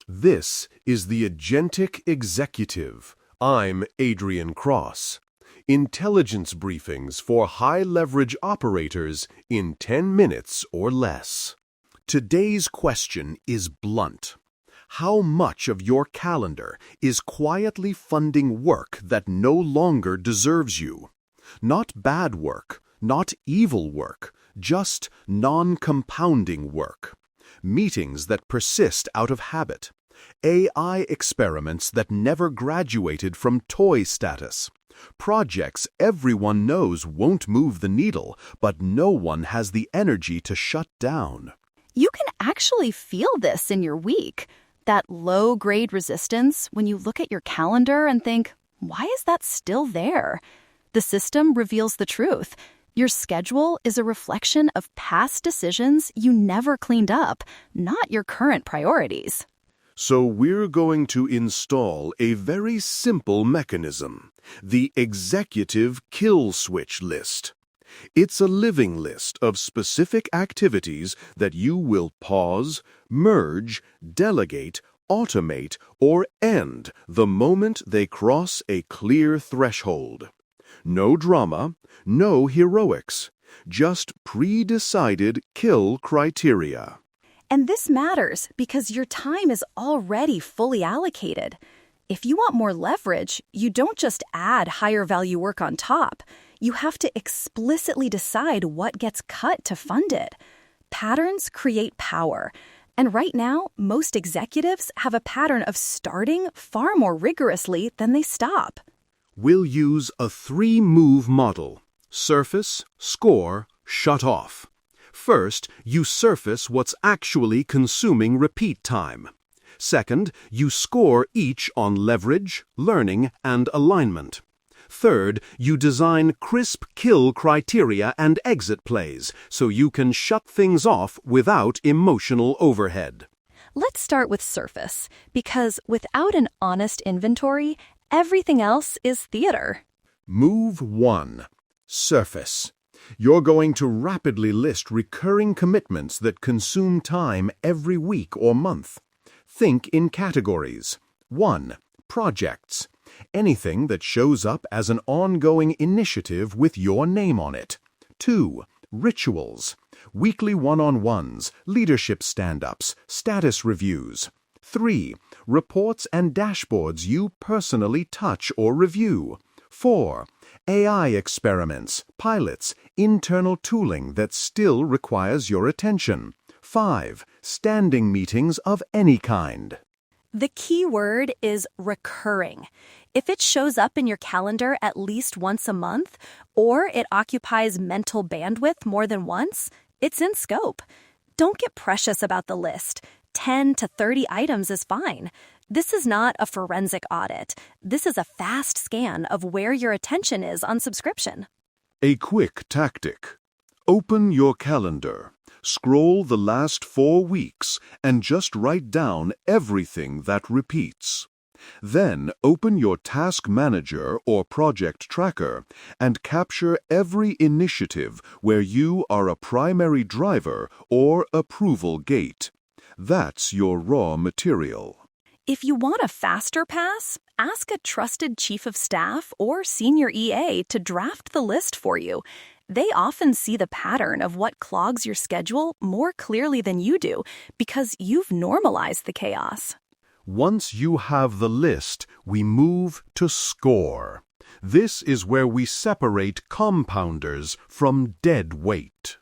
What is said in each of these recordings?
This is the Agentic Executive. I'm Adrian Cross. Intelligence briefings for high-leverage operators in 10 minutes or less. Today's question is blunt. How much of your calendar is quietly funding work that no longer deserves you? Not bad work, not evil work, just non-compounding work. Meetings that persist out of habit. AI experiments that never graduated from toy status. Projects everyone knows won't move the needle, but no one has the energy to shut down. You can actually feel this in your week. That low-grade resistance when you look at your calendar and think, why is that still there? The system reveals the truth. Your schedule is a reflection of past decisions you never cleaned up, not your current priorities. So we're going to install a very simple mechanism, the Executive Kill Switch List. It's a living list of specific activities that you will pause, merge, delegate, automate, or end the moment they cross a clear threshold. No drama, no heroics, just pre-decided kill criteria. And this matters because your time is already fully allocated. If you want more leverage, you don't just add higher value work on top. You have to explicitly decide what gets cut to fund it. Patterns create power. And right now, most executives have a pattern of starting far more rigorously than they stop. We'll use a 3-move model: surface, score, shut off. First, you surface what's actually consuming repeat time. Second, you score each on leverage, learning, and alignment. Third, you design crisp kill criteria and exit plays so you can shut things off without emotional overhead. Let's start with surface, because without an honest inventory, everything else is theater. Move 1. Surface. You're going to rapidly list recurring commitments that consume time every week or month. Think in categories. 1. Projects. Anything that shows up as an ongoing initiative with your name on it. 2. Rituals. Weekly one-on-ones, leadership stand-ups, status reviews. 3. Reports and dashboards you personally touch or review. 4. AI experiments, pilots, internal tooling that still requires your attention. 5. Standing meetings of any kind. The key word is recurring. If it shows up in your calendar at least once a month, or it occupies mental bandwidth more than once, it's in scope. Don't get precious about the list. 10 to 30 items is fine. This is not a forensic audit. This is a fast scan of where your attention is on subscription. A quick tactic. Open your calendar. Scroll the last 4 weeks and just write down everything that repeats. Then open your task manager or project tracker and capture every initiative where you are a primary driver or approval gate. That's your raw material. If you want a faster pass, ask a trusted chief of staff or senior EA to draft the list for you. They often see the pattern of what clogs your schedule more clearly than you do because you've normalized the chaos. Once you have the list, we move to score. This is where we separate compounders from dead weight.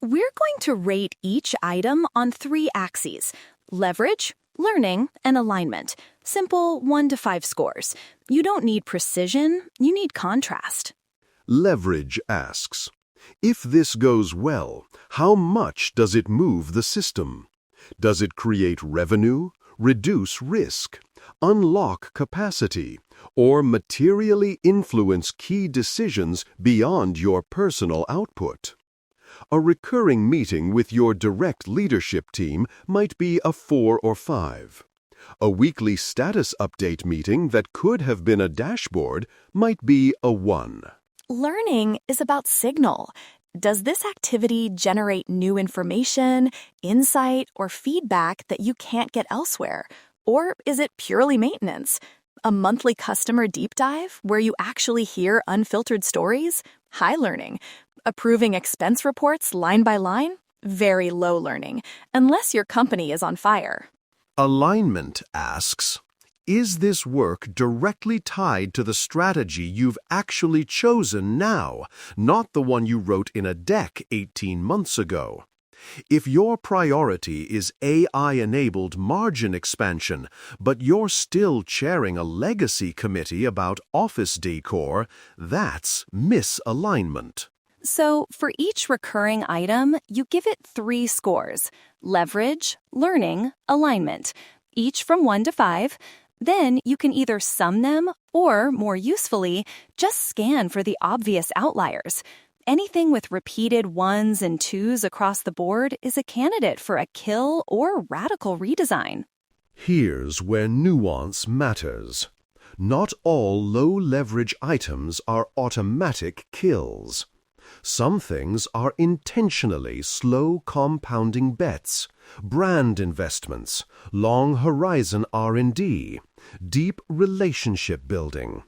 We're going to rate each item on 3 axes: leverage, learning, and alignment. Simple 1 to 5 scores. You don't need precision, you need contrast. Leverage asks, if this goes well, how much does it move the system? Does it create revenue, reduce risk, unlock capacity, or materially influence key decisions beyond your personal output? A recurring meeting with your direct leadership team might be a 4 or 5. A weekly status update meeting that could have been a dashboard might be a 1. Learning is about signal. Does this activity generate new information, insight, or feedback that you can't get elsewhere? Or is it purely maintenance? A monthly customer deep dive where you actually hear unfiltered stories? High learning. Approving expense reports line by line? Very low learning, unless your company is on fire. Alignment asks, is this work directly tied to the strategy you've actually chosen now, not the one you wrote in a deck 18 months ago? If your priority is AI-enabled margin expansion, but you're still chairing a legacy committee about office decor, that's misalignment. So, for each recurring item, you give it 3 scores: leverage, learning, alignment, each from 1 to 5. Then you can either sum them or, more usefully, just scan for the obvious outliers. Anything with repeated 1s and 2s across the board is a candidate for a kill or radical redesign. Here's where nuance matters. Not all low-leverage items are automatic kills. Some things are intentionally slow compounding bets, brand investments, long horizon R&D, deep relationship building.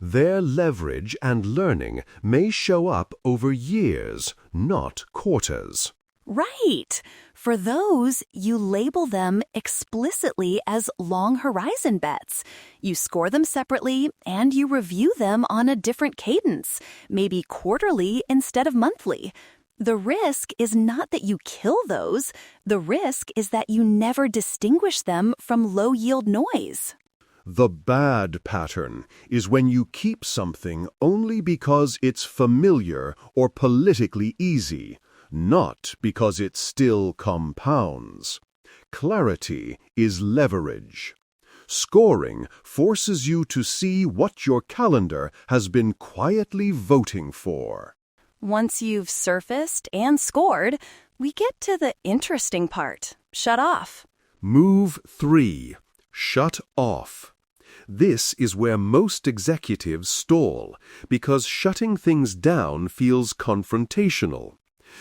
Their leverage and learning may show up over years, not quarters. Right. For those, you label them explicitly as long horizon bets. You score them separately and you review them on a different cadence, maybe quarterly instead of monthly. The risk is not that you kill those. The risk is that you never distinguish them from low-yield noise. The bad pattern is when you keep something only because it's familiar or politically easy, not because it still compounds. Clarity is leverage. Scoring forces you to see what your calendar has been quietly voting for. Once you've surfaced and scored, we get to the interesting part: shut off. Move 3. Shut off. This is where most executives stall, because shutting things down feels confrontational.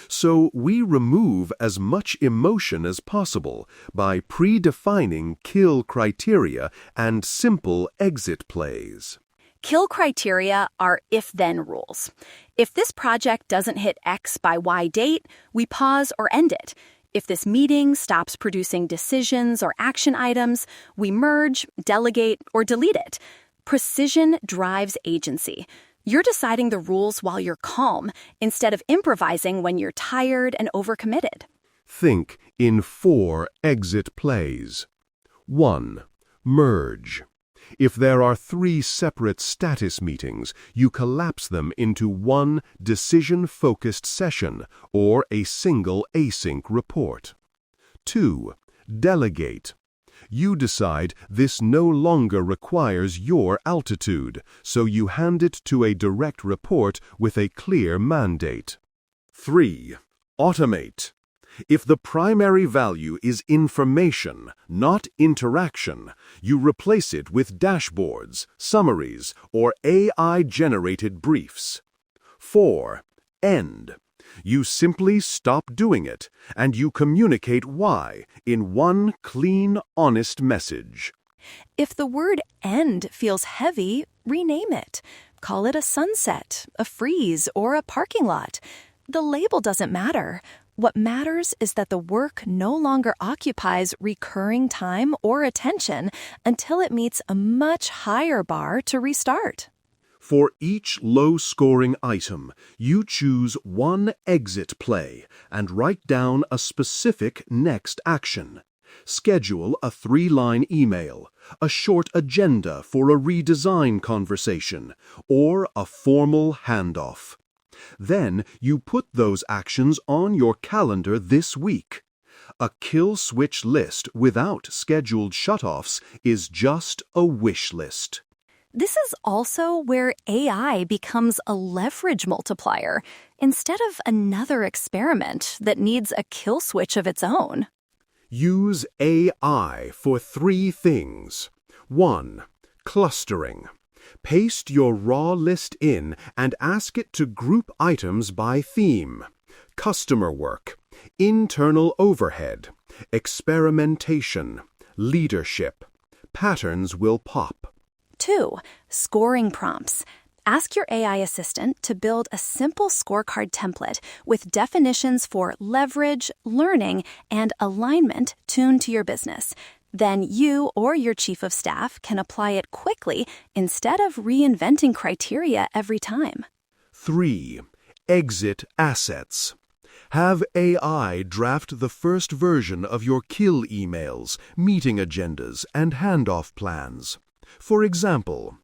So we remove as much emotion as possible by predefining kill criteria and simple exit plays. Kill criteria are if-then rules. If this project doesn't hit X by Y date, we pause or end it. If this meeting stops producing decisions or action items, we merge, delegate, or delete it. Precision drives agency. You're deciding the rules while you're calm, instead of improvising when you're tired and overcommitted. Think in 4 exit plays. 1. Merge. If there are 3 separate status meetings, you collapse them into one decision-focused session or a single async report. 2. Delegate. You decide this no longer requires your altitude, so you hand it to a direct report with a clear mandate. 3. Automate. If the primary value is information, not interaction, you replace it with dashboards, summaries, or AI-generated briefs. 4. End. You simply stop doing it, and you communicate why in one clean, honest message. If the word end feels heavy, rename it. Call it a sunset, a freeze, or a parking lot. The label doesn't matter. What matters is that the work no longer occupies recurring time or attention until it meets a much higher bar to restart. For each low-scoring item, you choose one exit play and write down a specific next action. Schedule a 3-line email, a short agenda for a redesign conversation, or a formal handoff. Then you put those actions on your calendar this week. A kill switch list without scheduled shutoffs is just a wish list. This is also where AI becomes a leverage multiplier instead of another experiment that needs a kill switch of its own. Use AI for 3 things. 1. Clustering. Paste your raw list in and ask it to group items by theme: customer work, internal overhead, experimentation, leadership, patterns will pop. 2. Scoring prompts. Ask your AI assistant to build a simple scorecard template with definitions for leverage, learning, and alignment tuned to your business. Then you or your chief of staff can apply it quickly instead of reinventing criteria every time. 3. Exit assets. Have AI draft the first version of your kill emails, meeting agendas, and handoff plans. For example,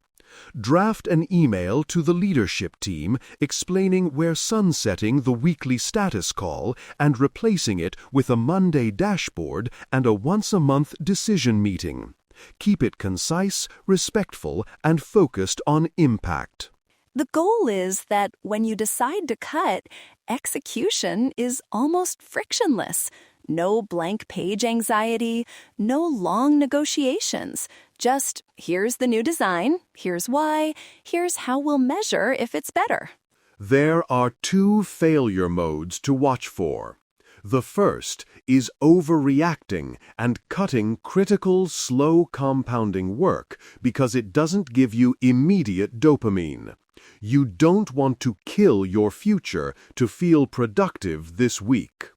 draft an email to the leadership team explaining we're sunsetting the weekly status call and replacing it with a Monday dashboard and a once-a-month decision meeting. Keep it concise, respectful, and focused on impact. The goal is that when you decide to cut, execution is almost frictionless. No blank page anxiety, no long negotiations. Just, here's the new design, here's why, here's how we'll measure if it's better. There are 2 failure modes to watch for. The first is overreacting and cutting critical, slow compounding work because it doesn't give you immediate dopamine. You don't want to kill your future to feel productive this week.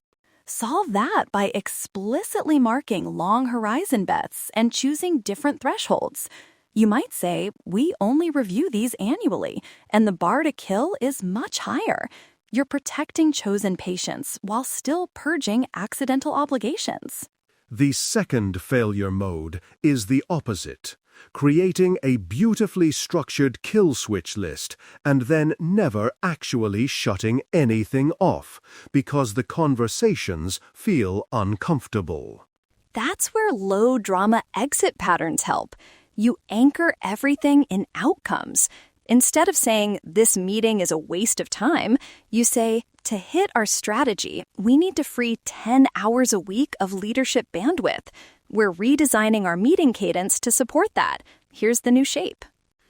Solve that by explicitly marking long horizon bets and choosing different thresholds. You might say, we only review these annually, and the bar to kill is much higher. You're protecting chosen patients while still purging accidental obligations. The second failure mode is the opposite, creating a beautifully structured kill switch list and then never actually shutting anything off because the conversations feel uncomfortable. That's where low-drama exit patterns help. You anchor everything in outcomes. Instead of saying, this meeting is a waste of time, you say, to hit our strategy, we need to free 10 hours a week of leadership bandwidth. We're redesigning our meeting cadence to support that. Here's the new shape.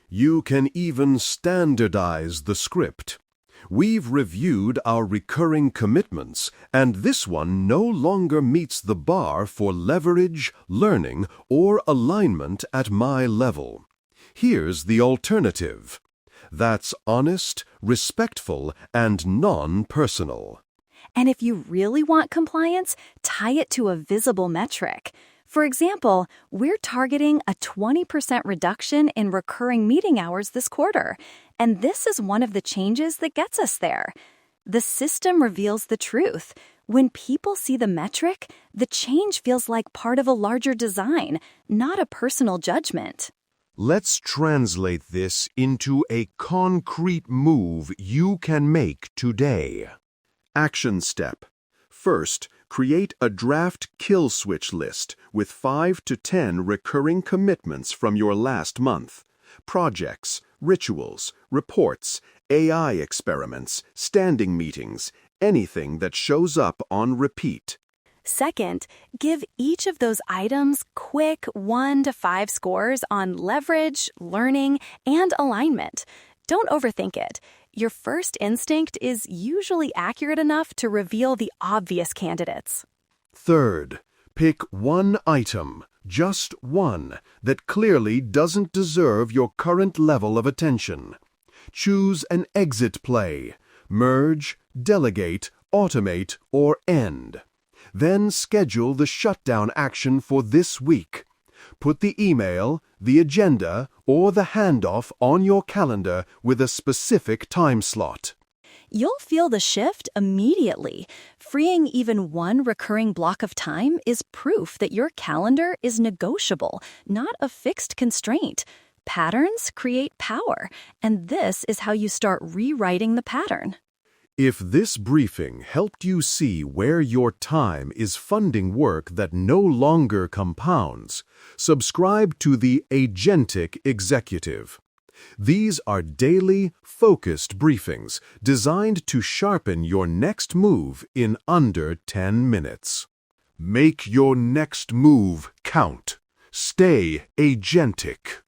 You can even standardize the script. We've reviewed our recurring commitments, and this one no longer meets the bar for leverage, learning, or alignment at my level. Here's the alternative. That's honest, respectful, and non-personal. And if you really want compliance, tie it to a visible metric. For example, we're targeting a 20% reduction in recurring meeting hours this quarter, and this is one of the changes that gets us there. The system reveals the truth. When people see the metric, the change feels like part of a larger design, not a personal judgment. Let's translate this into a concrete move you can make today. Action step. First, create a draft kill switch list with 5 to 10 recurring commitments from your last month. Projects, rituals, reports, AI experiments, standing meetings, anything that shows up on repeat. Second, give each of those items quick 1 to 5 scores on leverage, learning, and alignment. Don't overthink it. Your first instinct is usually accurate enough to reveal the obvious candidates. Third, pick one item, just one, that clearly doesn't deserve your current level of attention. Choose an exit play, merge, delegate, automate, or end. Then schedule the shutdown action for this week. Put the email, the agenda, or the handoff on your calendar with a specific time slot. You'll feel the shift immediately. Freeing even one recurring block of time is proof that your calendar is negotiable, not a fixed constraint. Patterns create power, and this is how you start rewriting the pattern. If this briefing helped you see where your time is funding work that no longer compounds, subscribe to the Agentic Executive. These are daily, focused briefings designed to sharpen your next move in under 10 minutes. Make your next move count. Stay agentic.